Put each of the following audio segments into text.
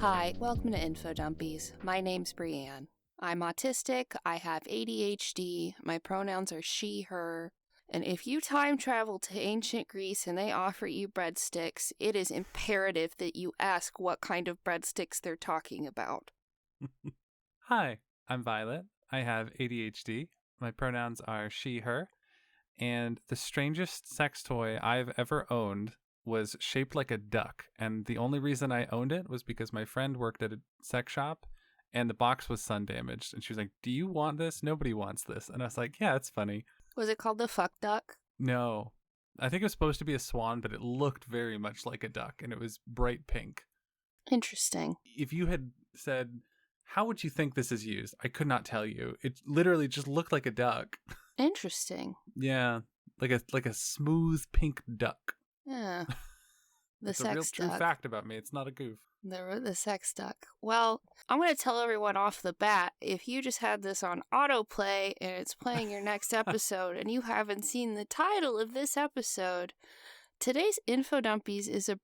Hi, welcome to Info Dumpies. My name's Brianne. I'm autistic, I have ADHD, my pronouns are she, her, and if you time travel to ancient Greece and they offer you breadsticks, it is imperative that you ask what kind of breadsticks they're talking about. Hi, I'm Violet. I have ADHD. My pronouns are she, her, and the strangest sex toy I've ever owned was shaped like a duck, and the only reason I owned it was because my friend worked at a sex shop and the box was sun damaged, and she was like, "Do you want this? Nobody wants this." And I was like, "Yeah, it's funny." Was it called the fuck duck? No, I think it was supposed to be a swan, but it looked very much like a duck, and it was bright pink. Interesting. If you had said, "How would you think this is used?" I could not tell you. It literally just looked like a duck. Interesting. Yeah, like a smooth pink duck. Yeah. The It's sex a real duck. true fact about me. It's not a goof. The sex duck. Well, I'm going to tell everyone off the bat, if you just had this on autoplay and it's playing your next episode and you haven't seen the title of this episode, today's Info Dumpies is a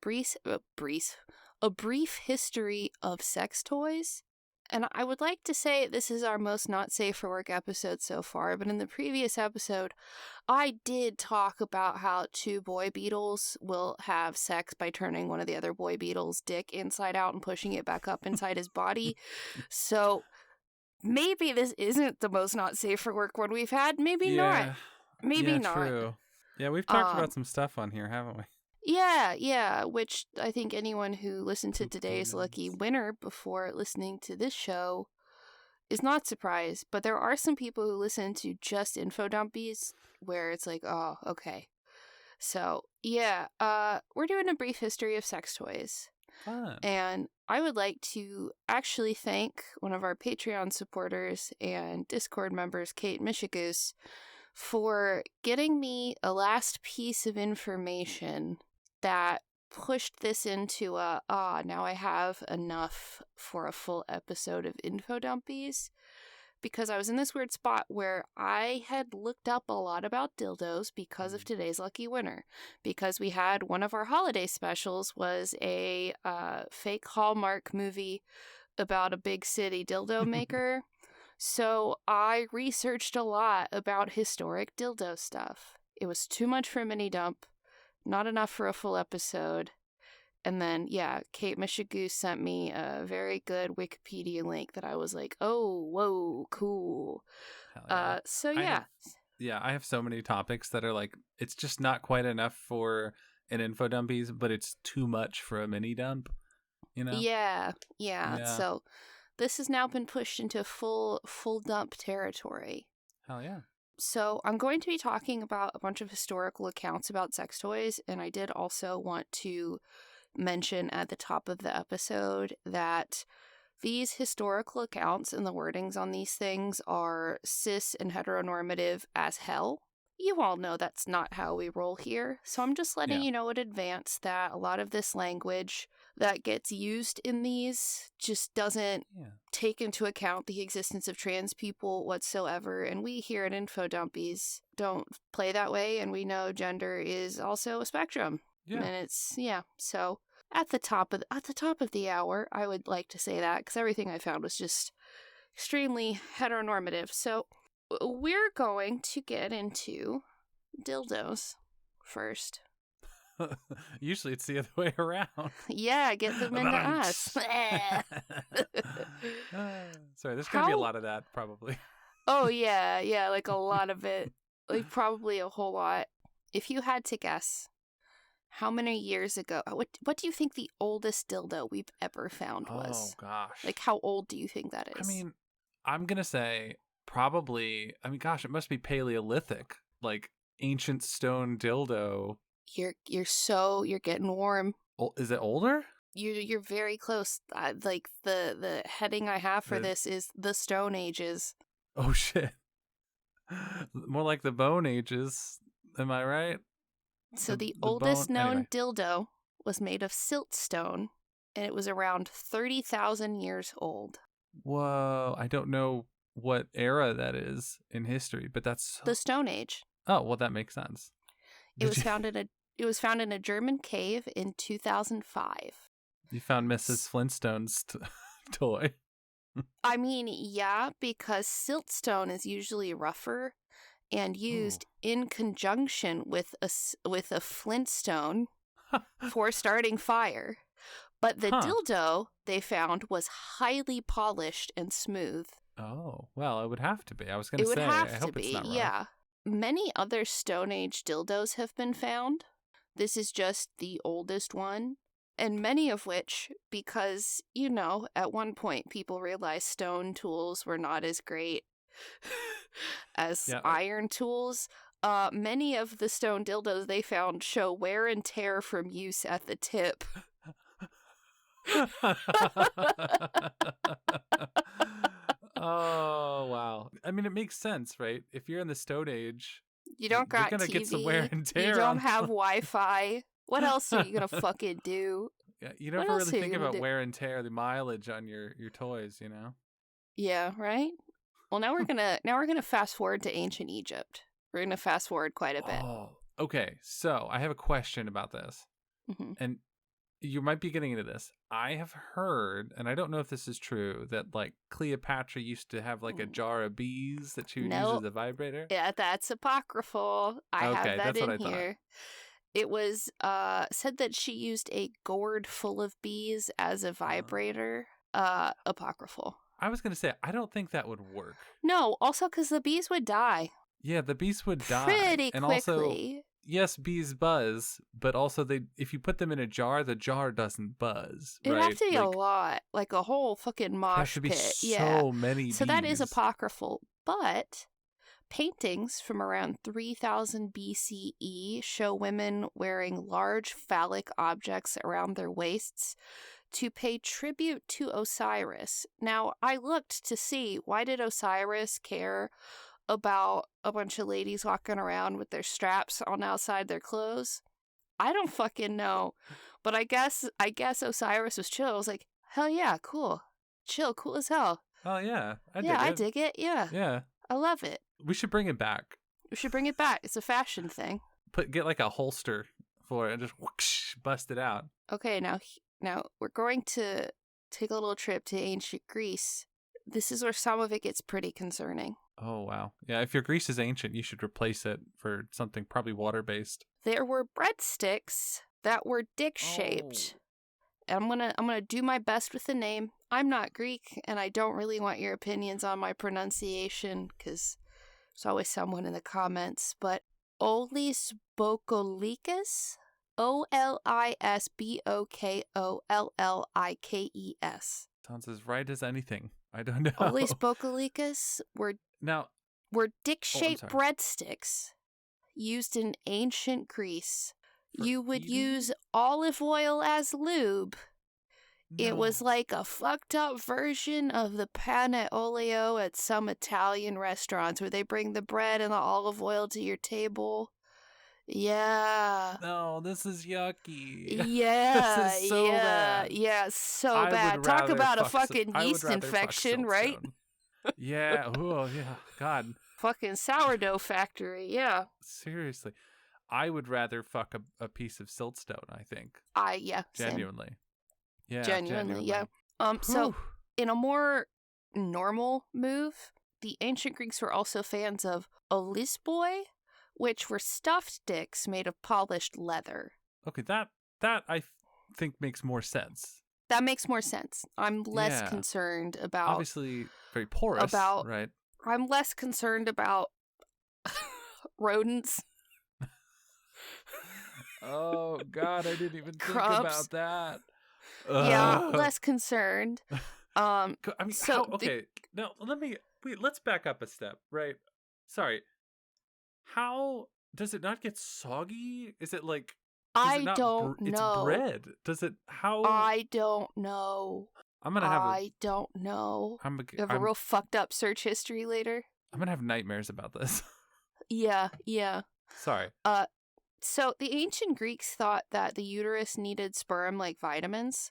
brief history of sex toys. And I would like to say this is our most not safe for work episode so far, but in the previous episode, I did talk about how two boy beetles will have sex by turning one of the other boy beetles' dick inside out and pushing it back up inside his body. So maybe this isn't the most not safe for work one we've had. Maybe not. Maybe not. True. Yeah, we've talked about some stuff on here, haven't we? Yeah, which I think anyone who listened to today's lucky winner before listening to this show is not surprised, but there are some people who listen to just Info Dumpies where it's like, oh, okay. So, yeah, we're doing a brief history of sex toys. Fun. And I would like to actually thank one of our Patreon supporters and Discord members, Kate Michigus, for getting me a last piece of information that pushed this into now I have enough for a full episode of Info Dumpies, because I was in this weird spot where I had looked up a lot about dildos because of today's lucky winner, because we had one of our holiday specials was a fake Hallmark movie about a big city dildo maker. So I researched a lot about historic dildo stuff. It was too much for a mini dump, not enough for a full episode. And then, yeah, Kate Michigoose sent me a very good Wikipedia link that I was like, oh, whoa, cool. Yeah. So, yeah. I have so many topics that are like, it's just not quite enough for an Info Dumpies, but it's too much for a mini dump, you know? Yeah. So this has now been pushed into full dump territory. Hell yeah. So I'm going to be talking about a bunch of historical accounts about sex toys, and I did also want to mention at the top of the episode that these historical accounts and the wordings on these things are cis and heteronormative as hell. You all know that's not how we roll here, so I'm just letting you know in advance that a lot of this language that gets used in these just doesn't take into account the existence of trans people whatsoever, and we here at Info Dumpies don't play that way, and we know gender is also a spectrum. Yeah. And it's, so at the top of the hour, I would like to say that, because everything I found was just extremely heteronormative. So we're going to get into dildos first. Usually it's the other way around. Yeah, get them into us. Sorry, there's going to be a lot of that, probably. Oh, yeah, like a lot of it. Like, probably a whole lot. If you had to guess, how many years ago, what do you think the oldest dildo we've ever found was? Oh, gosh. Like, how old do you think that is? I mean, I'm going to say probably, it must be Paleolithic. Like, ancient stone dildo. You're getting warm. Is it older? You're very close. Like the heading I have for this is the Stone Ages. Oh shit! More like the Bone Ages. Am I right? So the oldest known dildo was made of siltstone, and it was around 30,000 years old. Whoa! I don't know what era that is in history, but that's the Stone Age. Oh well, that makes sense. It was found in a German cave in 2005. You found Mrs. Flintstone's toy. I mean, yeah, because siltstone is usually rougher and used in conjunction with a flintstone for starting fire. But the dildo they found was highly polished and smooth. Oh, well, it would have to be. I was going to say, It would have I to hope be, it's not rough. yeah. Many other Stone Age dildos have been found. This is just the oldest one. And many of which, because, you know, at one point people realized stone tools were not as great as iron tools. Many of the stone dildos they found show wear and tear from use at the tip. Oh, wow. I mean, it makes sense, right? If you're in the Stone Age, you don't got you're gonna TV, get some wear and tear. You don't have Wi-Fi. What else are you gonna fucking do? Yeah, you never really think about wear and tear, the mileage on your toys, you know? Yeah, right? Well, now we're gonna fast forward to ancient Egypt. We're gonna fast forward quite a bit. Oh, okay. So I have a question about this, and you might be getting into this. I have heard, and I don't know if this is true, that like Cleopatra used to have like a jar of bees that she would use as a vibrator. Yeah, that's apocryphal. I have that that's in what I here. thought. It was said that she used a gourd full of bees as a vibrator. Apocryphal. I was going to say, I don't think that would work. No, also because the bees would die. Yeah, the bees would die. Pretty and quickly. Also, yes, bees buzz, but also if you put them in a jar, the jar doesn't buzz. It'd right? have to be a lot, like a whole fucking mosh pit. So many bees. So that is apocryphal, but paintings from around 3000 BCE show women wearing large phallic objects around their waists to pay tribute to Osiris. Now, I looked to see, why did Osiris care about a bunch of ladies walking around with their straps on outside their clothes? I don't fucking know. But I guess Osiris was chill. I was like, hell yeah, cool. Chill, cool as hell. Oh yeah, I dig it. Yeah. Yeah. I love it. We should bring it back. It's a fashion thing. Get like a holster for it and just whoosh, bust it out. Okay, now we're going to take a little trip to ancient Greece. This is where some of it gets pretty concerning. Oh, wow. Yeah, if your Greece is ancient, you should replace it for something probably water-based. There were breadsticks that were dick-shaped. I'm gonna do my best with the name. I'm not Greek, and I don't really want your opinions on my pronunciation, because there's always someone in the comments, but Olis Bokolikes? Olisbokollikes. Sounds as right as anything. I don't know. Olis Bokolikes were dick-shaped breadsticks used in ancient Greece. You would use olive oil as lube. No. It was like a fucked up version of the pan e olio at some Italian restaurants where they bring the bread and the olive oil to your table. Yeah. No, this is yucky. Yeah. This is so bad. Yeah, so bad. Talk about a fucking yeast infection, right? Yeah. Oh, yeah. God. Fucking sourdough factory. Yeah. Seriously. I would rather fuck a piece of siltstone, I think. Yeah. Genuinely. Same. Yeah. Genuinely, yeah. So, in a more normal move, the ancient Greeks were also fans of olisboi, which were stuffed dicks made of polished leather. Okay, that I think makes more sense. That makes more sense. I'm less concerned about... Obviously very porous, right? I'm less concerned about rodents. Oh, God, I didn't even think about that. Yeah, less concerned. I mean, so now let's back up a step, right? Sorry. How does it not get soggy? Is it like I don't know. It's bread. Does it how I don't know. I don't know. You have a real fucked up search history later. I'm gonna have nightmares about this. Yeah. Sorry. So the ancient Greeks thought that the uterus needed sperm like vitamins.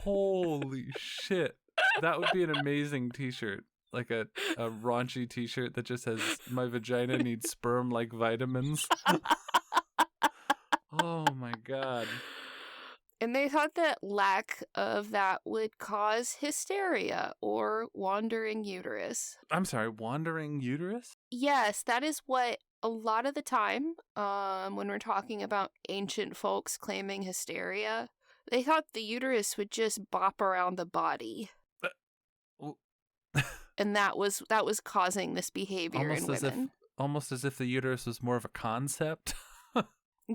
Holy shit. That would be an amazing t-shirt. Like a raunchy t-shirt that just says, "My vagina needs sperm like vitamins." Oh my god. And they thought that lack of that would cause hysteria or wandering uterus. I'm sorry, wandering uterus? Yes, that is what a lot of the time, when we're talking about ancient folks claiming hysteria, they thought the uterus would just bop around the body. And that was causing this behavior in women. Almost as if the uterus was more of a concept.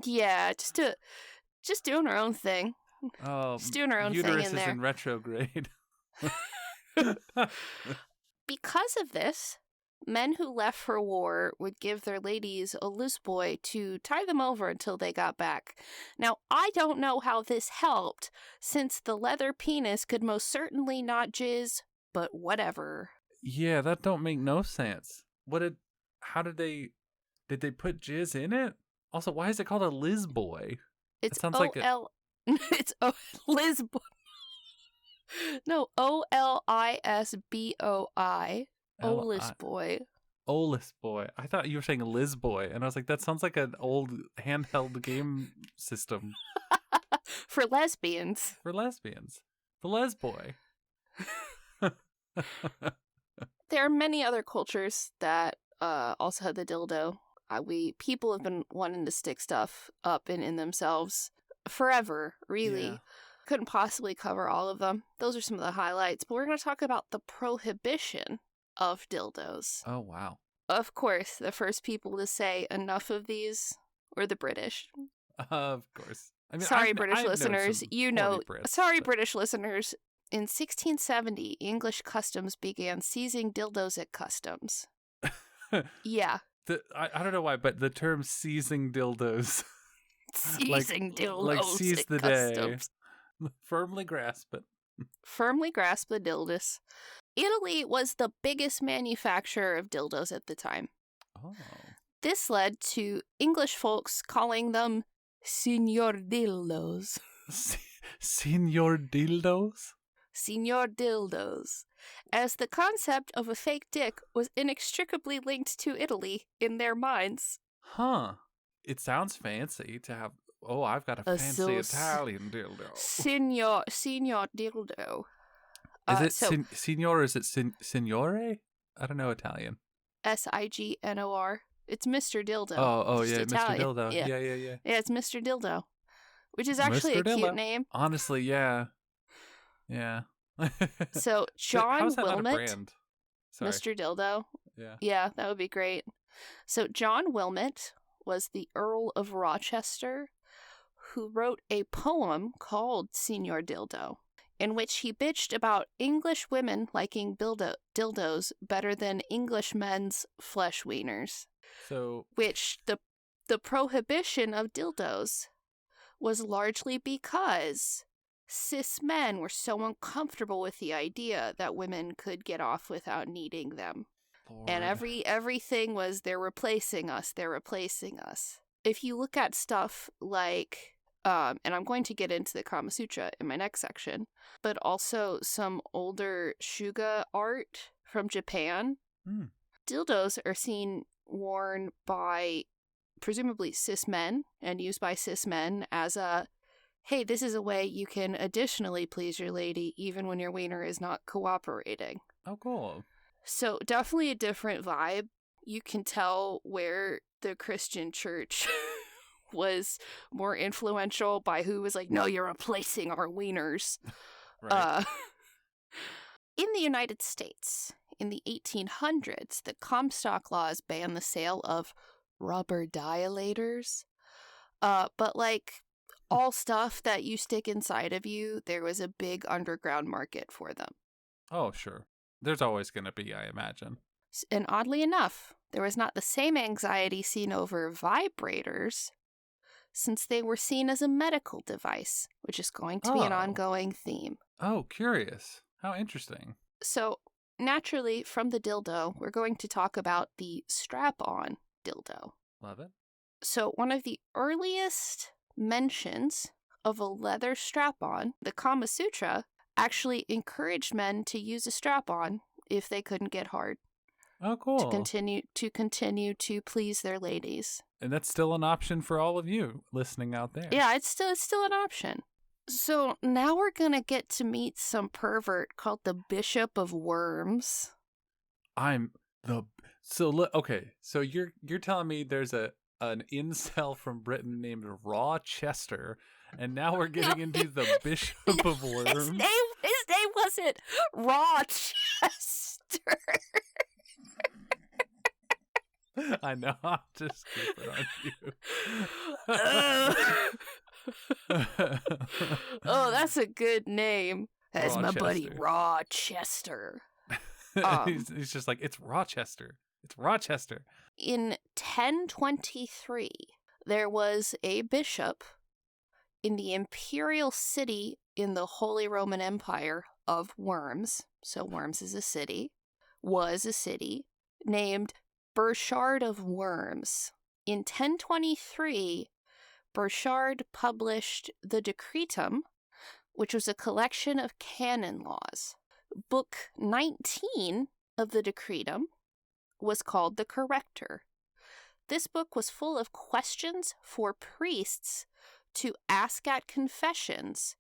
Yeah, just doing her own thing. Oh, just doing her own thing in uterus is there. in retrograde. Because of this, men who left for war would give their ladies a loose boy to tie them over until they got back. Now, I don't know how this helped, since the leather penis could most certainly not jizz, but whatever. Yeah, that don't make no sense. How did they put jizz in it? Also, why is it called a Liz boy? It's sounds O-L... like a... It's Liz boy. No, OLISBOI. Olis boy. Olis boy. I thought you were saying Liz boy, and I was like, that sounds like an old handheld game system. For lesbians. For lesbians. The Les boy. There are many other cultures that also had the dildo. People have been wanting to stick stuff up in themselves forever, really. Yeah. Couldn't possibly cover all of them. Those are some of the highlights, but we're going to talk about the prohibition of dildos. Oh, wow. Of course, the first people to say enough of these were the British. Of course. I mean, sorry, British listeners. British listeners. In 1670, English customs began seizing dildos at customs. Yeah. I don't know why, but the term seizing dildos. Seizing dildos like seize the customs. Day. Firmly grasp it. Firmly grasp the dildos. Italy was the biggest manufacturer of dildos at the time. Oh. This led to English folks calling them Signor Dildos. Signor Dildos? Signor Dildos, as the concept of a fake dick was inextricably linked to Italy in their minds. Huh. It sounds fancy to have, I've got a fancy Italian dildo. Signor Dildo. Is it signor or is it signore? I don't know Italian. Signor. It's Mr. Dildo. Oh yeah, Italian. Mr. Dildo. Yeah. Yeah, it's Mr. Dildo, which is actually Mr. a cute name. Honestly, yeah. Yeah. So John How's that Wilmot, not a brand? Sorry. Mr. Dildo. Yeah, that would be great. So John Wilmot was the Earl of Rochester, who wrote a poem called Signor Dildo, in which he bitched about English women liking dildos better than English men's flesh wieners. So, which the prohibition of dildos was largely because cis men were so uncomfortable with the idea that women could get off without needing them. Lord. And everything was, they're replacing us. If you look at stuff like, and I'm going to get into the Kama Sutra in my next section, but also some older shuga art from Japan, dildos are seen worn by presumably cis men and used by cis men as a, hey, this is a way you can additionally please your lady even when your wiener is not cooperating. Oh, cool. So definitely a different vibe. You can tell where the Christian church was more influential by who was like, no, you're replacing our wieners. Right. In the United States, in the 1800s, the Comstock laws banned the sale of rubber dilators. But like all stuff that you stick inside of you, there was a big underground market for them. Oh, sure. There's always going to be, I imagine. And oddly enough, there was not the same anxiety seen over vibrators, since they were seen as a medical device, which is going to be an ongoing theme. Oh, curious. How interesting. So, naturally, from the dildo, we're going to talk about the strap-on dildo. Love it. So, one of the earliest mentions of a leather strap-on, the Kama Sutra, actually encouraged men to use a strap-on if they couldn't get hard. Oh, cool. To continue to please their ladies. And that's still an option for all of you listening out there. Yeah, it's still an option. So now we're gonna get to meet some pervert called the Bishop of Worms. Okay. So you're telling me there's an incel from Britain named Rochester, and now we're getting into the Bishop of Worms. His name wasn't Rochester. I know. I'm just keeping on you. Oh, that's a good name. That's Rochester. my buddy Rochester. He's just like, it's Rochester. It's Rochester. In 1023, there was a bishop in the imperial city in the Holy Roman Empire of Worms. So Worms is a city. Was a city named Burchard of Worms. In 1023, Burchard published the Decretum, which was a collection of canon laws. Book 19 of the Decretum was called the Corrector. This book was full of questions for priests to ask at confessions,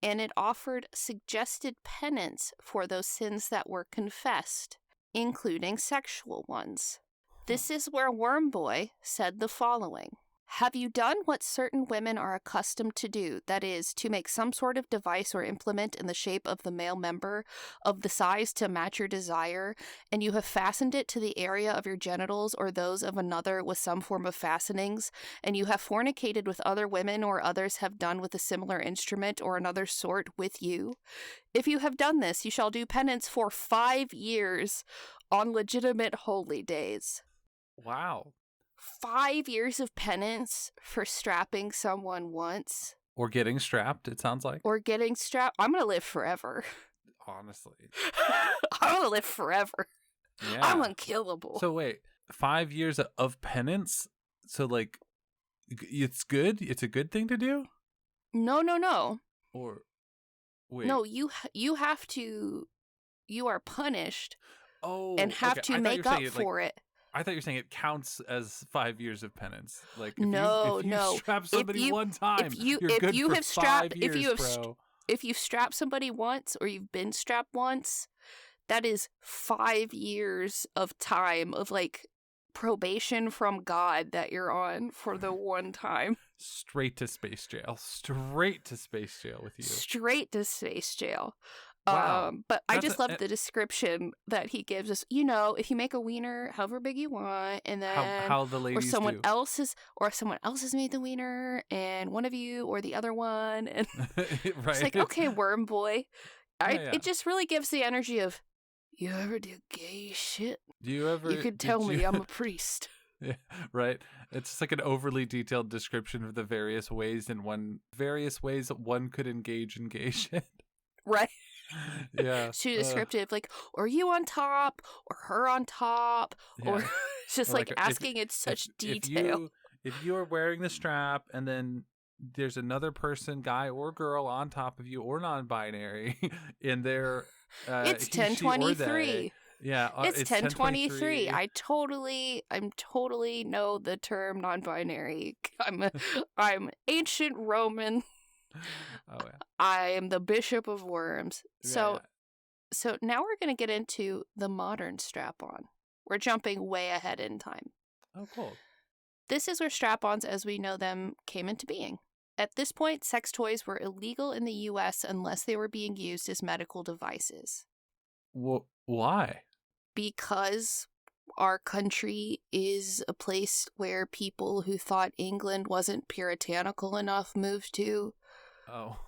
and it offered suggested penance for those sins that were confessed, including sexual ones. This is where Wormboy said the following. Have you done what certain women are accustomed to do, that is, to make some sort of device or implement in the shape of the male member, of the size to match your desire, and you have fastened it to the area of your genitals or those of another with some form of fastenings, and you have fornicated with other women or others have done with a similar instrument or another sort with you? If you have done this, you shall do penance for 5 years on legitimate holy days. Wow. 5 years of penance for strapping someone once. Or getting strapped, it sounds like. Or getting strapped. I'm going to live forever. Honestly. I'm going to live forever. Yeah. I'm unkillable. So wait, 5 years of penance? So like, it's good? It's a good thing to do? No. Or, wait. No, you have to, you are punished and have okay. to make up for it. I thought you were saying it counts as 5 years of penance. Like, if No. you strap somebody one time, you're good for 5 years, bro. If you've strapped somebody once or you've been strapped once, that is 5 years of time of like probation from God that you're on for the one time. Straight to space jail. Straight to space jail with you. Straight to space jail. Wow. But I just love the description that he gives us. You know, if you make a wiener however big you want, and then how the ladies someone else has made the wiener, and one of you or the other one, and right. It's like, okay, worm boy. Yeah. It just really gives the energy of, you ever do gay shit? You could tell me I'm a priest. Yeah, right. It's just like an overly detailed description of the various ways one could engage in gay shit. Right. Yeah. Too descriptive, like, or you on top, or her on top, Yeah. or just Or like asking in such detail. If you are wearing the strap and then there's another person, guy or girl, on top of you, or non-binary, and they're it's 1023. Yeah, it's 1023. I'm totally know the term non-binary. I'm ancient Roman. Oh yeah. I am the Bishop of Worms. Yeah. So now we're going to get into the modern strap-on. We're jumping way ahead in time. Oh, cool. This is where strap-ons as we know them came into being. At this point, sex toys were illegal in the U.S. unless they were being used as medical devices. Why? Because our country is a place where people who thought England wasn't puritanical enough moved to. Oh.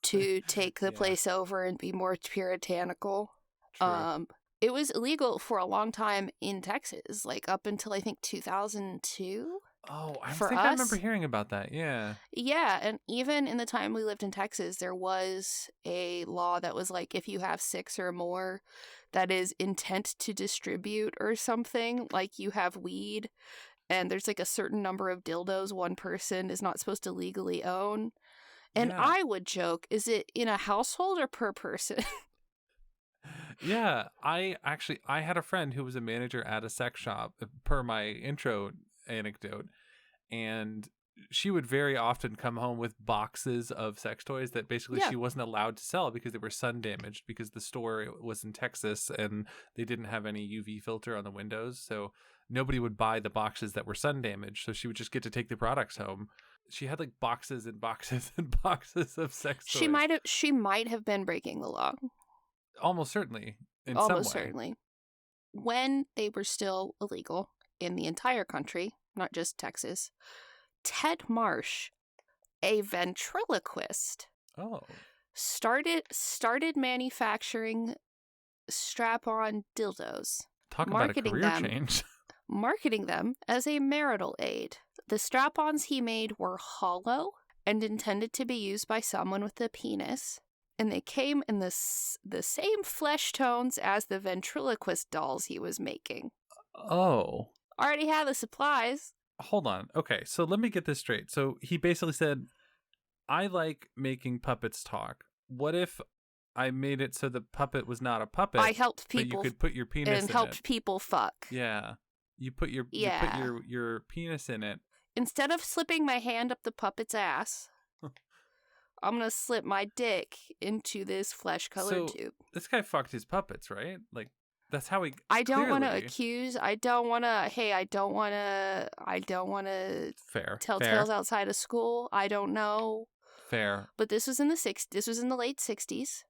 To take the place over and be more puritanical. True. It was illegal for a long time in Texas, like up until I think 2002. Oh, I I remember hearing about that. Yeah. Yeah, and even in the time we lived in Texas, there was a law that was like, if you have 6 or more, that is intent to distribute or something, like you have weed, and there's like a certain number of dildos one person is not supposed to legally own. And Yeah. I would joke, is it in a household or per person? Yeah, I had a friend who was a manager at a sex shop, per my intro anecdote, and she would very often come home with boxes of sex toys that basically Yeah. she wasn't allowed to sell because they were sun damaged, because the store was in Texas and they didn't have any UV filter on the windows, so nobody would buy the boxes that were sun damaged, so she would just get to take the products home. She had like boxes and boxes and boxes of sex toys. She might have been breaking the law. Almost certainly, in Almost some way. certainly. When they were still illegal in the entire country, not just Texas, Ted Marsh, a ventriloquist, started manufacturing strap-on dildos. Talk about a career change. Marketing them as a marital aid. The strap-ons he made were hollow and intended to be used by someone with a penis, and they came in the same flesh tones as the ventriloquist dolls he was making. Oh. Already had the supplies. Hold on. Okay, so let me get this straight. So he basically said, I like making puppets talk. What if I made it so the puppet was not a puppet? I helped people, but you could put your penis and in helped it. people fuck. Yeah, you put your penis in it. Instead of slipping my hand up the puppet's ass, I'm gonna slip my dick into this flesh-colored tube. This guy fucked his puppets, right? Like, that's how he. I don't want to accuse. I don't want to. Hey, I don't want to. Fair. Tell tales outside of school. I don't know. Fair. But this was in the late 60s,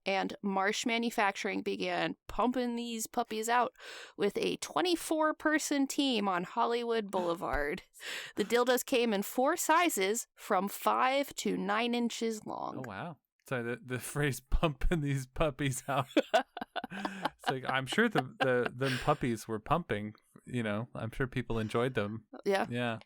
and Marsh Manufacturing began pumping these puppies out with a 24-person team on Hollywood Boulevard. The dildos came in 4 sizes from 5 to 9 inches long. Oh, wow. So the phrase pumping these puppies out. It's like, I'm sure them puppies were pumping, I'm sure people enjoyed them. Yeah. Yeah.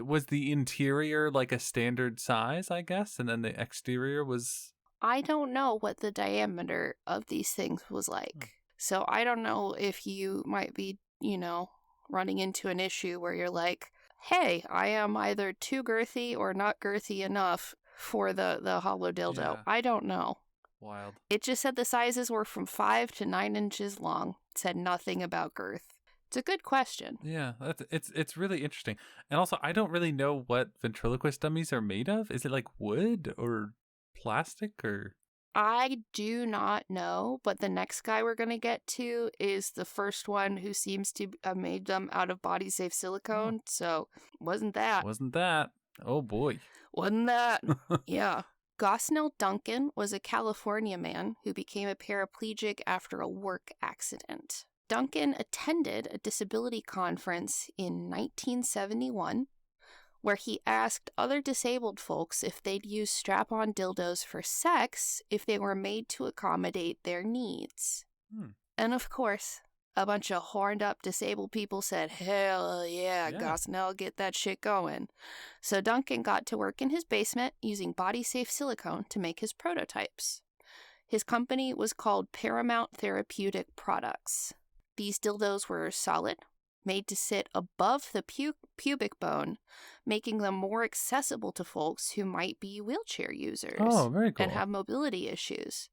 Was the interior like a standard size, I guess? And then the exterior was... I don't know what the diameter of these things was like. So I don't know if you might be, running into an issue where you're like, hey, I am either too girthy or not girthy enough for the hollow dildo. Yeah. I don't know. Wild. It just said the sizes were from 5 to 9 inches long. It said nothing about girth. It's a good question. Yeah, it's really interesting. And also, I don't really know what ventriloquist dummies are made of. Is it like wood or plastic or... I do not know, but the next guy we're going to get to is the first one who seems to have made them out of body-safe silicone. Oh. So, wasn't that. Oh, boy. Wasn't that. Yeah. Gosnell Duncan was a California man who became a paraplegic after a work accident. Duncan attended a disability conference in 1971 where he asked other disabled folks if they'd use strap-on dildos for sex if they were made to accommodate their needs. And of course, a bunch of horned-up disabled people said, hell yeah, Gosnell, get that shit going. So Duncan got to work in his basement using body-safe silicone to make his prototypes. His company was called Paramount Therapeutic Products. These dildos were solid, made to sit above the pubic bone, making them more accessible to folks who might be wheelchair users. Oh, very cool. And have mobility issues.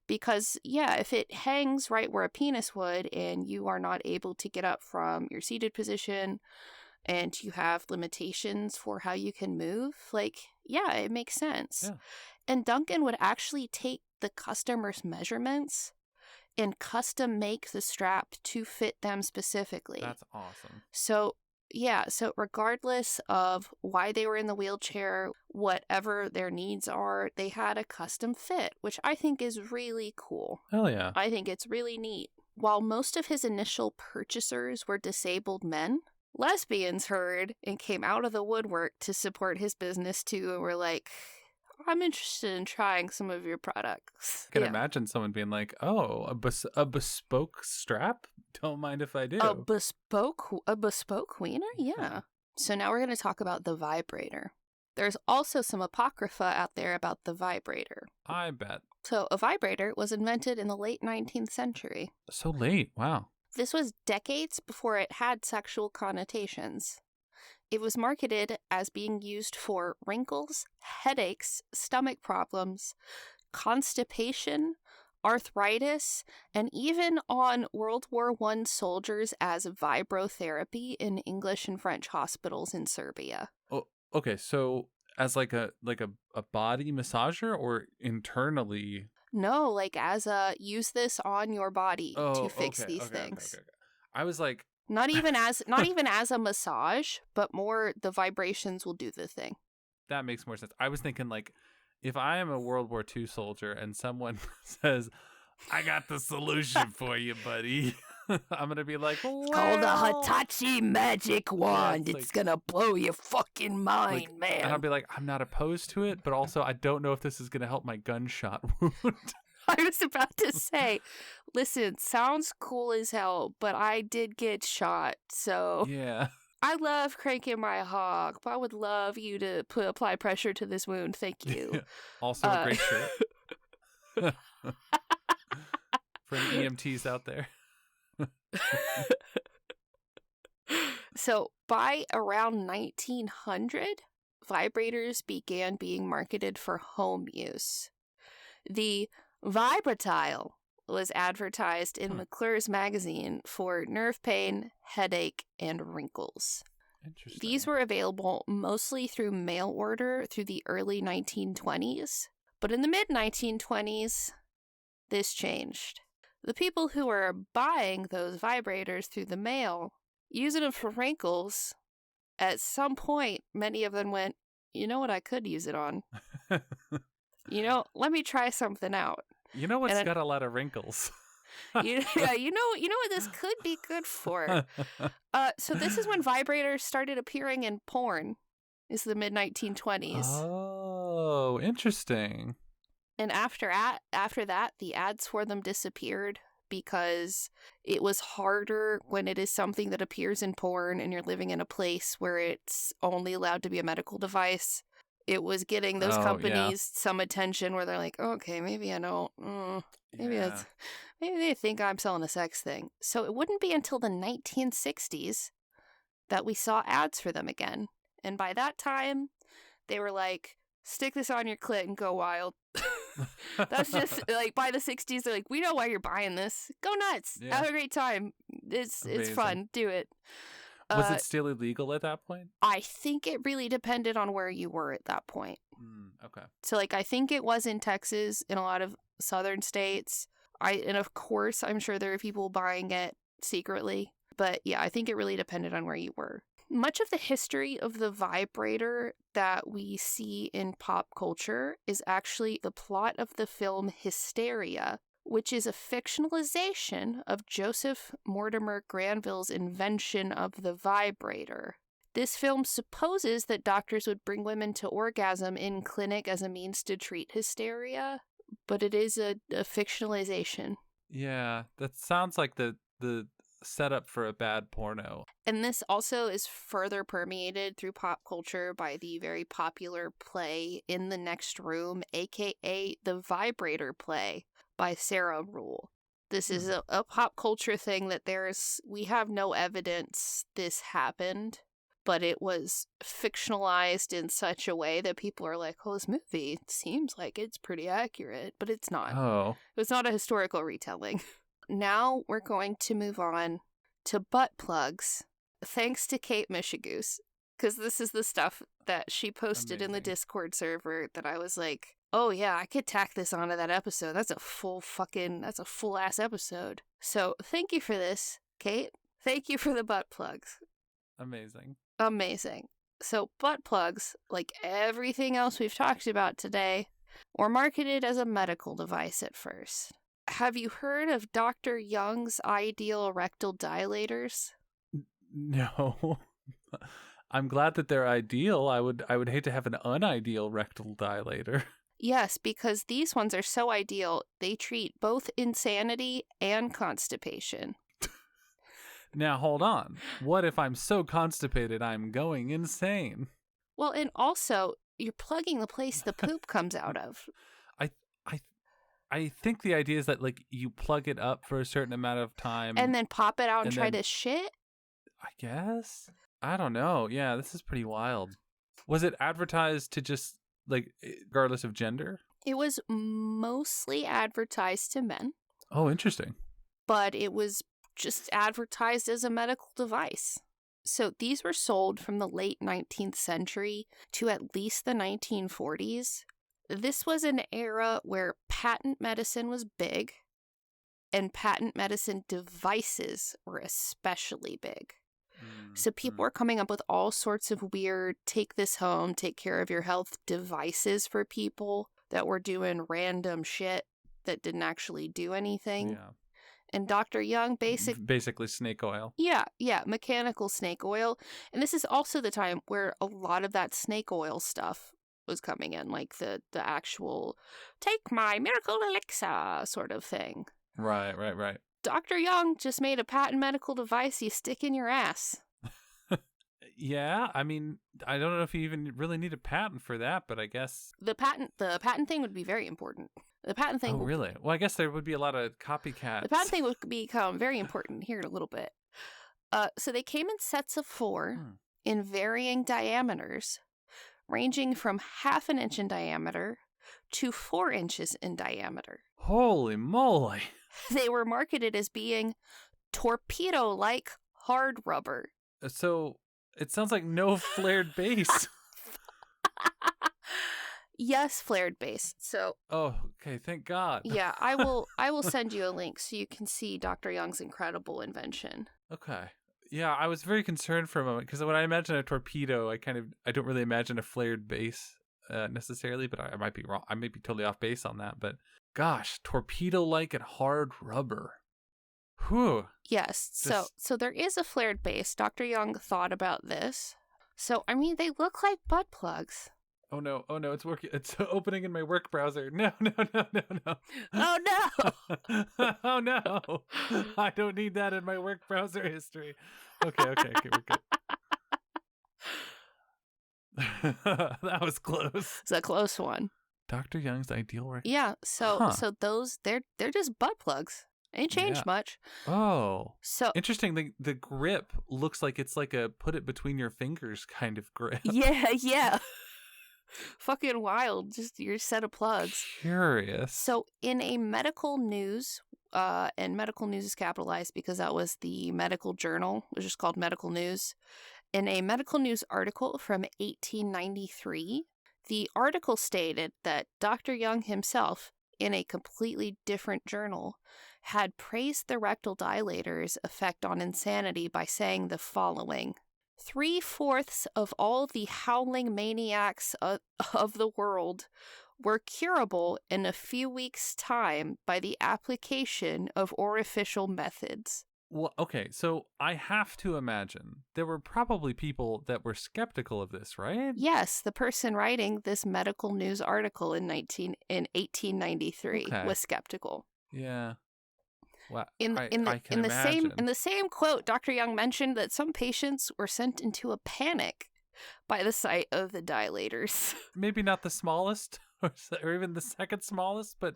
Because, if it hangs right where a penis would and you are not able to get up from your seated position and you have limitations for how you can move, it makes sense. Yeah. And Duncan would actually take the customer's measurements and custom make the strap to fit them specifically. That's awesome. So regardless of why they were in the wheelchair, whatever their needs are, they had a custom fit, which I think is really cool. Hell yeah. I think it's really neat. While most of his initial purchasers were disabled men, lesbians heard and came out of the woodwork to support his business too, and were like, I'm interested in trying some of your products. I can imagine someone being like, oh, a bespoke strap? Don't mind if I do. A bespoke wiener? Yeah. So now we're going to talk about the vibrator. There's also some apocrypha out there about the vibrator. I bet. So a vibrator was invented in the late 19th century. So late. Wow. This was decades before it had sexual connotations. It was marketed as being used for wrinkles, headaches, stomach problems, constipation, arthritis, and even on World War I soldiers as vibrotherapy in English and French hospitals in Serbia. Oh, okay. So as like a body massager or internally? No, like as a use this on your body to Oh, fix okay, these okay, okay, things. okay, okay. I was like, Not even as a massage, but more the vibrations will do the thing. that makes more sense. I was thinking like, if I am a World War II soldier and someone says, "I got the solution for you, buddy," I'm gonna be like, It's called a "Well," Hitachi magic wand. it's It's like, gonna blow your fucking mind, and I'll man. be like, "I'm not opposed to it, but also I don't know if this is gonna help my gunshot wound." I was about to say, listen, sounds cool as hell, but I did get shot, so Yeah. I love cranking my hog, but I would love you to apply pressure to this wound. Thank you. Also a great shirt for any EMTs out there. So by around 1900, vibrators began being marketed for home use. The Vibratile was advertised in McClure's magazine for nerve pain, headache, and wrinkles. Interesting. These were available mostly through mail order through the early 1920s, but in the mid-1920s, this changed. The people who were buying those vibrators through the mail, using them for wrinkles, at some point, many of them went, you know what I could use it on? Let me try something out. You know what's got a lot of wrinkles? you know what this could be good for. So this is when vibrators started appearing in porn. Is the mid-1920s. Oh, interesting. And after that, the ads for them disappeared because it was harder when it is something that appears in porn and you're living in a place where it's only allowed to be a medical device. It was getting those companies some attention where they're like, okay, maybe I don't. Maybe they think I'm selling a sex thing. So it wouldn't be until the 1960s that we saw ads for them again. And by that time, they were like, stick this on your clit and go wild. That's just like by the 60s, they're like, we know why you're buying this. Go nuts. Yeah. Have a great time. It's fun. Do it. Was it still illegal at that point? I think it really depended on where you were at that point. Okay. So, like, I think it was in Texas, in a lot of southern states. And of course, I'm sure there are people buying it secretly. But yeah, I think it really depended on where you were. Much of the history of the vibrator that we see in pop culture is actually the plot of the film Hysteria, which is a fictionalization of Joseph Mortimer Granville's invention of the vibrator. This film supposes that doctors would bring women to orgasm in clinic as a means to treat hysteria, but it is a fictionalization. Yeah, that sounds like the setup for a bad porno. And this also is further permeated through pop culture by the very popular play In the Next Room, aka the Vibrator play by Sarah Rule. This is a pop culture thing that we have no evidence this happened, but it was fictionalized in such a way that people are like, oh, this movie seems like it's pretty accurate, but it's not. Oh. It's not a historical retelling. Now we're going to move on to butt plugs, thanks to Kate Mishigoose, because this is the stuff that she posted in the Discord server that I was like, oh yeah, I could tack this onto that episode. That's a full ass episode. So thank you for this, Kate. Thank you for the butt plugs. Amazing. So butt plugs, like everything else we've talked about today, were marketed as a medical device at first. Have you heard of Dr. Young's ideal rectal dilators? No. I'm glad that they're ideal. I would hate to have an unideal rectal dilator. Yes, because these ones are so ideal, they treat both insanity and constipation. Now, hold on. What if I'm so constipated I'm going insane? Well, and also, you're plugging the place the poop comes out of. I think the idea is that, like, you plug it up for a certain amount of time. And then pop it out and try to shit? I guess. I don't know. Yeah, this is pretty wild. Was it advertised to just, like, regardless of gender? It was mostly advertised to men, Oh, interesting. but it was just advertised as a medical device. So these were sold from the late 19th century to at least the 1940s. This was an era where patent medicine was big, and patent medicine devices were especially big. So people were coming up with all sorts of weird, take this home, take care of your health devices for people that were doing random shit that didn't actually do anything. Yeah. And Dr. Young basically snake oil. Yeah, mechanical snake oil. And this is also the time where a lot of that snake oil stuff was coming in, like the actual take my miracle elixir sort of thing. Right. Dr. Young just made a patent medical device you stick in your ass. Yeah, I mean, I don't know if you even really need a patent for that, but I guess The patent thing would be very important. The patent thing. Oh, really? Well, I guess there would be a lot of copycats. The patent thing would become very important here in a little bit. So they came in sets of 4 in varying diameters, ranging from 1/2 inch in diameter to 4 inches in diameter. Holy moly! They were marketed as being torpedo-like hard rubber. So it sounds like no flared base. Yes, flared base. So Oh, okay, thank God. yeah, I will send you a link so you can see Dr. Young's incredible invention. Okay. Yeah, I was very concerned for a moment because when I imagine a torpedo, I don't really imagine a flared base necessarily, but I might be wrong. I may be totally off base on that, but gosh, torpedo-like and hard rubber. Whew. Yes. So there is a flared base. Dr. Young thought about this. So I mean, they look like butt plugs. Oh no, it's working. It's opening in my work browser. No. Oh no. Oh no. I don't need that in my work browser history. Okay, we're good. That was close. It's a close one. Dr. Young's ideal work. Yeah, so those they're just butt plugs. Ain't changed much. Oh. So interesting. The grip looks like it's like a put it between your fingers kind of grip. Yeah. Fucking wild. Just your set of plugs. Curious. So in a medical news, and medical news is capitalized because that was the medical journal, which is called Medical News. In a medical news article from 1893, the article stated that Dr. Young himself, in a completely different journal, had praised the rectal dilator's effect on insanity by saying the following: 3/4 of all the howling maniacs of the world were curable in a few weeks' time by the application of orificial methods. Well, okay, so I have to imagine there were probably people that were skeptical of this, right? Yes, the person writing this medical news article in 1893 was skeptical. Yeah. Well, In the same quote, Dr. Young mentioned that some patients were sent into a panic by the sight of the dilators. Maybe not the smallest, or even the second smallest, but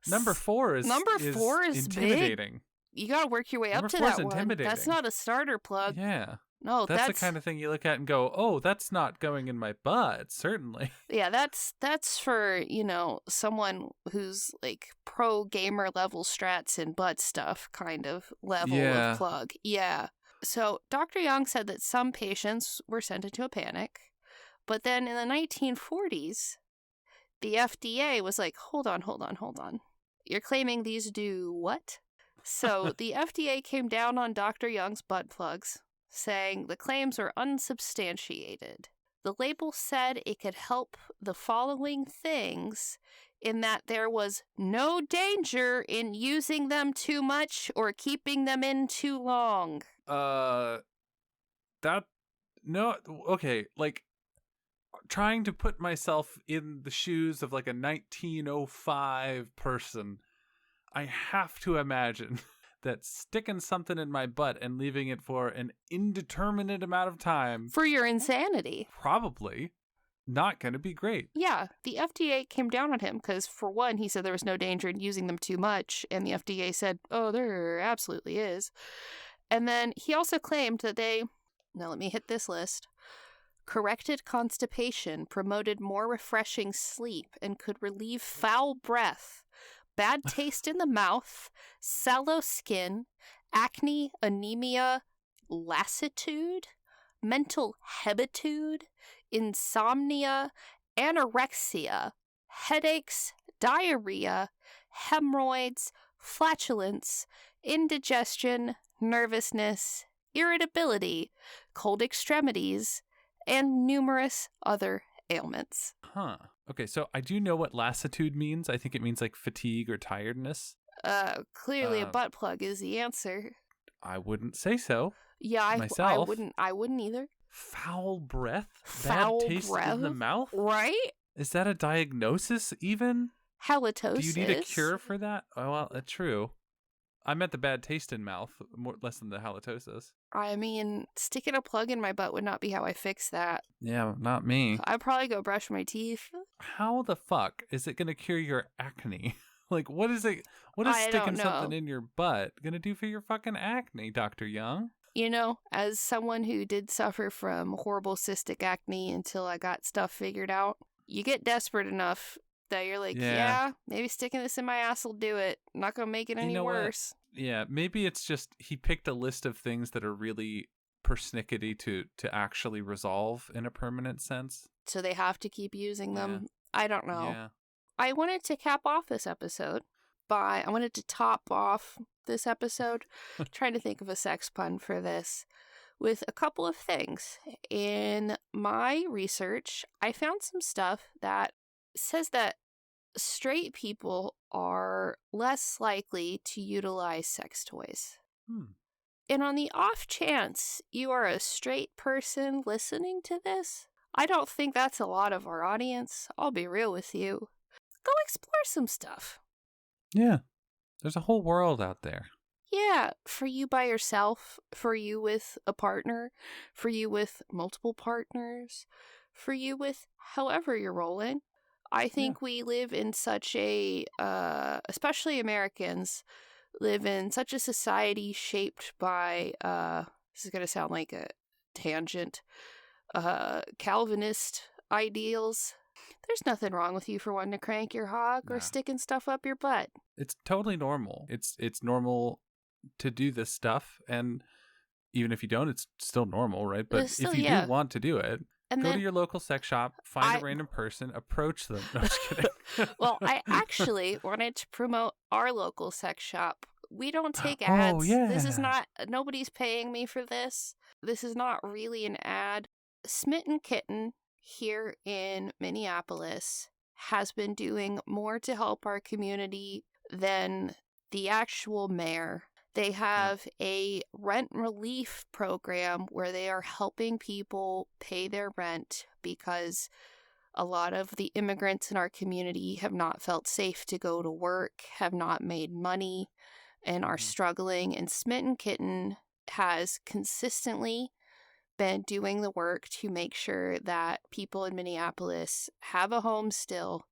number 4 is intimidating. Big. You gotta work your way up to that one. That's not a starter plug. Yeah. No, that's the kind of thing you look at and go, "Oh, that's not going in my butt." Certainly. Yeah, that's for someone who's like pro gamer level strats and butt stuff kind of level of plug. Yeah. So Dr. Young said that some patients were sent into a panic, but then in the 1940s, the FDA was like, "Hold on. You're claiming these do what?" So the FDA came down on Dr. Young's butt plugs, saying the claims were unsubstantiated. The label said it could help the following things, in that there was no danger in using them too much or keeping them in too long. Like, trying to put myself in the shoes of like a 1905 person, I have to imagine that sticking something in my butt and leaving it for an indeterminate amount of time, for your insanity, probably not going to be great. Yeah, the FDA came down on him because, for one, he said there was no danger in using them too much, and the FDA said, "Oh, there absolutely is." And then he also claimed that they Now let me hit this list. Corrected constipation, promoted more refreshing sleep, and could relieve foul breath, bad taste in the mouth, sallow skin, acne, anemia, lassitude, mental hebitude, insomnia, anorexia, headaches, diarrhea, hemorrhoids, flatulence, indigestion, nervousness, irritability, cold extremities, and numerous other ailments. Huh. Okay, so I do know what lassitude means. I think it means like fatigue or tiredness. Clearly a butt plug is the answer. I wouldn't say so. Yeah, myself. I wouldn't either. Foul breath? Foul Bad taste breath? in the mouth? Right? Is that a diagnosis even? Halitosis. Do you need a cure for that? Oh, well, true. I meant the bad taste in mouth, less than the halitosis. I mean, sticking a plug in my butt would not be how I fix that. Yeah, not me. I'd probably go brush my teeth. How the fuck is it going to cure your acne? Like, what is it? What is sticking something in your butt going to do for your fucking acne, Dr. Young? You know, as someone who did suffer from horrible cystic acne until I got stuff figured out, you get desperate enough that you're like, yeah, maybe sticking this in my ass will do it. I'm not going to make it any worse. Yeah, maybe it's just he picked a list of things that are really persnickety to actually resolve in a permanent sense. So they have to keep using them. Yeah. I don't know. Yeah. I wanted to cap off this episode I wanted to top off this episode, trying to think of a sex pun for this, with a couple of things. In my research, I found some stuff that says that straight people are less likely to utilize sex toys. And on the off chance you are a straight person listening to this, I don't think that's a lot of our audience. I'll be real with you. Go explore some stuff. Yeah. There's a whole world out there. Yeah, for you by yourself, for you with a partner, for you with multiple partners, for you with however you're rolling. I think we live in such a, especially Americans, live in such a society shaped by, this is going to sound like a tangent, Calvinist ideals. There's nothing wrong with you for wanting to crank your hog or sticking stuff up your butt. It's totally normal. It's normal to do this stuff, and even if you don't, it's still normal, right? But still, if you do want to do it, go to your local sex shop, find a random person, approach them. No, just kidding. Well, I actually wanted to promote our local sex shop. We don't take ads. This is not, nobody's paying me for this. This is not really an ad. Smitten Kitten here in Minneapolis has been doing more to help our community than the actual mayor. They have a rent relief program where they are helping people pay their rent because a lot of the immigrants in our community have not felt safe to go to work, have not made money, and are struggling. And Smitten Kitten has consistently been doing the work to make sure that people in Minneapolis have a home still,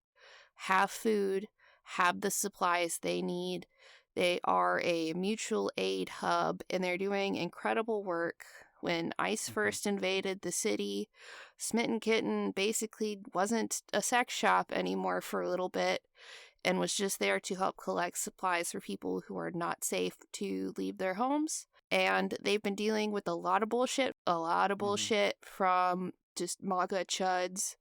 have food, have the supplies they need. They are a mutual aid hub, and they're doing incredible work. When ICE first invaded the city, Smitten Kitten basically wasn't a sex shop anymore for a little bit and was just there to help collect supplies for people who are not safe to leave their homes. And they've been dealing with a lot of bullshit from just MAGA chuds.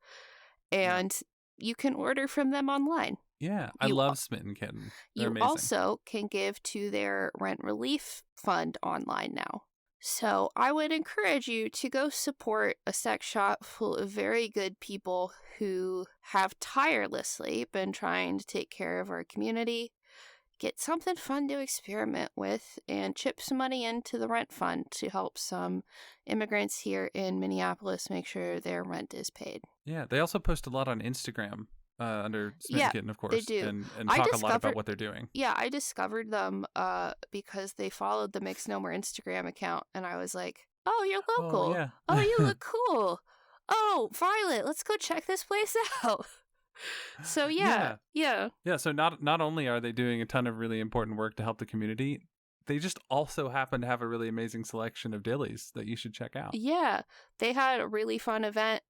And you can order from them online. Yeah, I love Smitten Kitten. They're amazing. Also can give to their rent relief fund online now. So I would encourage you to go support a sex shop full of very good people who have tirelessly been trying to take care of our community. Get something fun to experiment with and chip some money into the rent fund to help some immigrants here in Minneapolis make sure their rent is paid. Yeah, they also post a lot on Instagram under Smitten Kitten, of course. They do. And talk a lot about what they're doing. Yeah, I discovered them because they followed the Mix No More Instagram account, and I was like, oh, you're local. Oh, yeah. Oh, you look cool. Oh, Violet, let's go check this place out. So yeah. So not only are they doing a ton of really important work to help the community, they just also happen to have a really amazing selection of dillies that you should check out. Yeah, they had a really fun event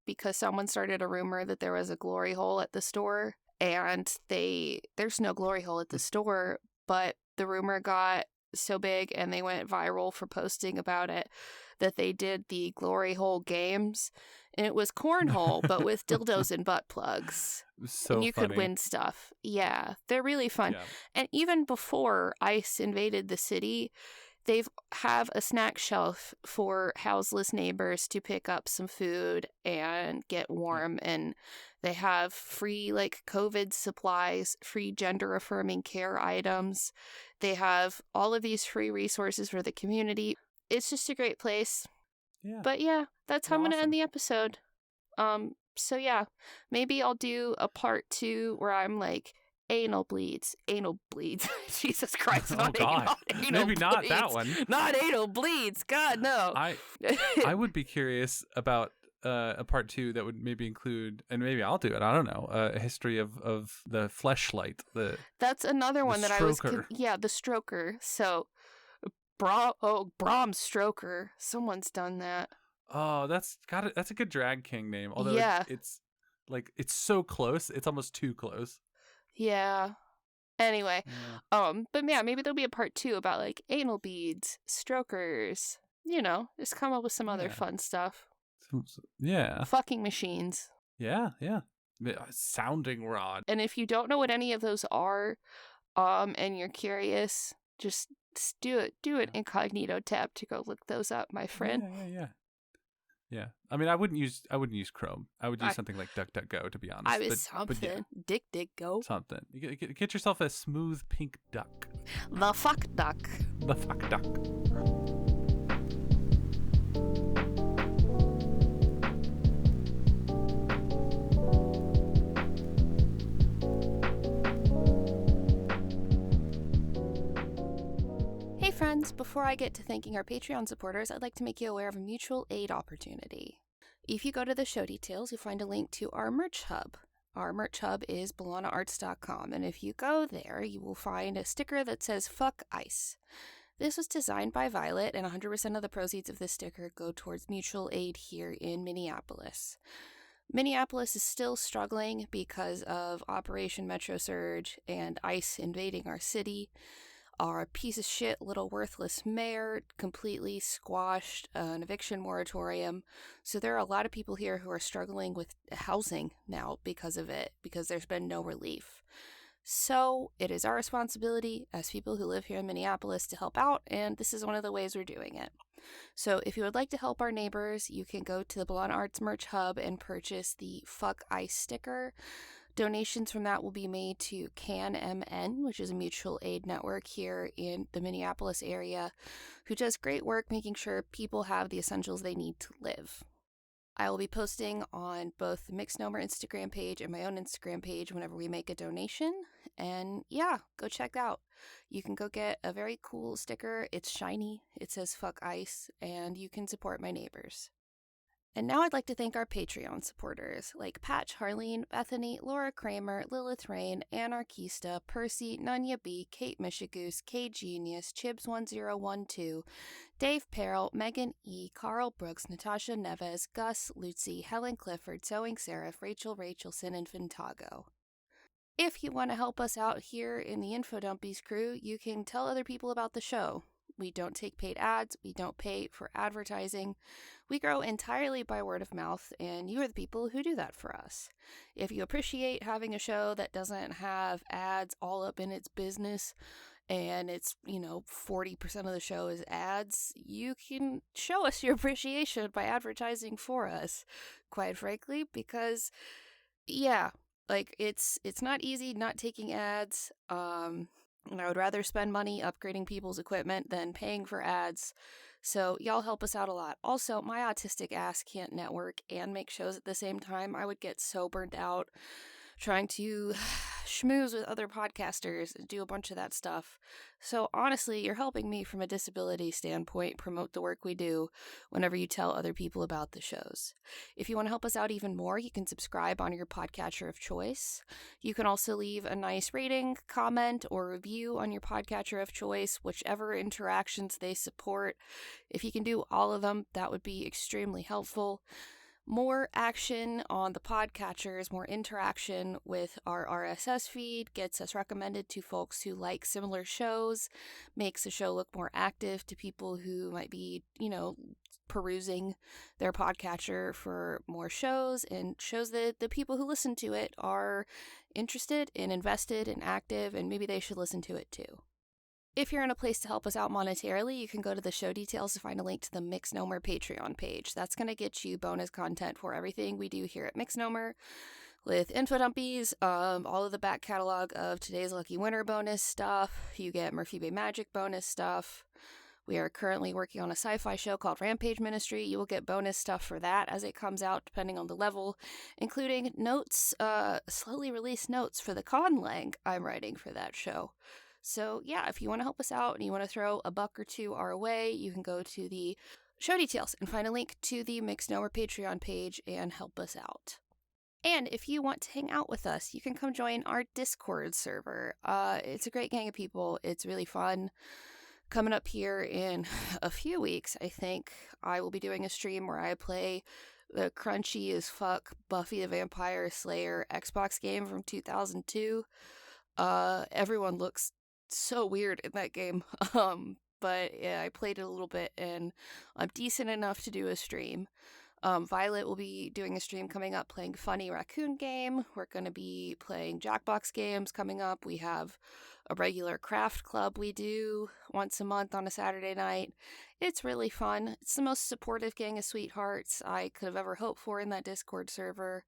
because someone started a rumor that there was a glory hole at the store, and there's no glory hole at the store, but the rumor got so big and they went viral for posting about it that they did the glory hole games, and it was cornhole but with dildos and butt plugs. So and you funny. could win stuff. Yeah, they're really fun. Yeah. And even before ICE invaded the city, they have a snack shelf for houseless neighbors to pick up some food and get warm. And they have free, like, COVID supplies, free gender-affirming care items. They have all of these free resources for the community. It's just a great place. Yeah. But yeah, that's how I'm going to Awesome. end the episode. So yeah, maybe I'll do a part 2 where I'm like, anal bleeds. Jesus Christ, Oh, not God. anal Maybe bleeds. not that one. Not anal bleeds. God, no. I would be curious about a part 2 that would maybe include, and maybe I'll do it, I don't know, a history of the fleshlight. That's another one that stroker. the stroker. So, Brom Stroker. Someone's done that. Oh, that's a good drag king name. Although Yeah. it's so close, it's almost too close. Yeah. Anyway, Yeah. but yeah, maybe there'll be a part 2 about like anal beads, strokers. You know, just come up with some other fun stuff. Yeah. Fucking machines. Yeah. Sounding rod. And if you don't know what any of those are, and you're curious, just do it. Do an incognito tab to go look those up, my friend. Yeah. I mean, I wouldn't use Chrome. I would use something like DuckDuckGo, to be honest. I was something. Dick go. Something. You get yourself a smooth pink duck. The fuck duck. The fuck duck. Hey friends, before I get to thanking our Patreon supporters, I'd like to make you aware of a mutual aid opportunity. If you go to the show details, you'll find a link to our merch hub. Our merch hub is BalanaArts.com, and if you go there, you will find a sticker that says Fuck Ice. This was designed by Violet, and 100% of the proceeds of this sticker go towards mutual aid here in Minneapolis. Minneapolis is still struggling because of Operation Metro Surge and ICE invading our city. Our piece of shit, little worthless mayor completely squashed an eviction moratorium. So there are a lot of people here who are struggling with housing now because of it, because there's been no relief. So it is our responsibility as people who live here in Minneapolis to help out, and this is one of the ways we're doing it. So if you would like to help our neighbors, you can go to the Balana Arts merch hub and purchase the Fuck Ice sticker. Donations from that will be made to CanMN, which is a mutual aid network here in the Minneapolis area, who does great work making sure people have the essentials they need to live. I will be posting on both the Mixnomer Instagram page and my own Instagram page whenever we make a donation. And yeah, go check out. You can go get a very cool sticker. It's shiny. It says Fuck Ice, and you can support my neighbors. And now I'd like to thank our Patreon supporters, like Patch, Harleen, Bethany, Laura Kramer, Lilith Rain, Anarchista, Percy, Nunya B, Kate Michigoose, K Genius, Chibs1012, Dave Perrell, Megan E, Carl Brooks, Natasha Neves, Gus, Lucy, Helen Clifford, Sewing Seraph, Rachel Rachelson, and Fintago. If you want to help us out here in the Infodumpies crew, you can tell other people about the show. We don't take paid ads. We don't pay for advertising. We grow entirely by word of mouth, and you are the people who do that for us. If you appreciate having a show that doesn't have ads all up in its business, and it's, 40% of the show is ads, you can show us your appreciation by advertising for us, quite frankly, because, it's not easy not taking ads, and I would rather spend money upgrading people's equipment than paying for ads. So y'all help us out a lot. Also, my autistic ass can't network and make shows at the same time. I would get so burnt out. trying to schmooze with other podcasters and do a bunch of that stuff. So honestly, you're helping me from a disability standpoint promote the work we do whenever you tell other people about the shows. If you want to help us out even more, you can subscribe on your podcatcher of choice. You can also leave a nice rating, comment, or review on your podcatcher of choice, whichever interactions they support. If you can do all of them, that would be extremely helpful. More action on the podcatchers, more interaction with our RSS feed gets us recommended to folks who like similar shows, makes the show look more active to people who might be, perusing their podcatcher for more shows, and shows that the people who listen to it are interested and invested and active, and maybe they should listen to it too. If you're in a place to help us out monetarily, you can go to the show details to find a link to the Mixnomer Patreon page. That's going to get you bonus content for everything we do here at Mixnomer, with info dumpies, all of the back catalog of today's Lucky Winner bonus stuff. You get Murphy Bay Magic bonus stuff. We are currently working on a sci-fi show called Rampage Ministry. You will get bonus stuff for that as it comes out, depending on the level, including notes, slowly released notes for the conlang I'm writing for that show. So yeah, if you want to help us out and you want to throw a buck or two our way, you can go to the show details and find a link to the Mixnomer Patreon page and help us out. And if you want to hang out with us, you can come join our Discord server. It's a great gang of people. It's really fun. Coming up here in a few weeks, I think, I will be doing a stream where I play the crunchy as fuck Buffy the Vampire Slayer Xbox game from 2002. Everyone looks so weird in that game. But yeah, I played it a little bit and I'm decent enough to do a stream. Violet will be doing a stream coming up playing Funny Raccoon Game. We're going to be playing Jackbox games coming up. We have a regular craft club we do once a month on a Saturday night. It's really fun. It's the most supportive gang of sweethearts I could have ever hoped for in that Discord server.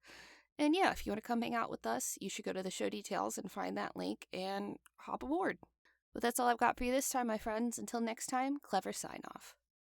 And yeah, if you want to come hang out with us, you should go to the show details and find that link and hop aboard. But that's all I've got for you this time, my friends. Until next time, clever sign off.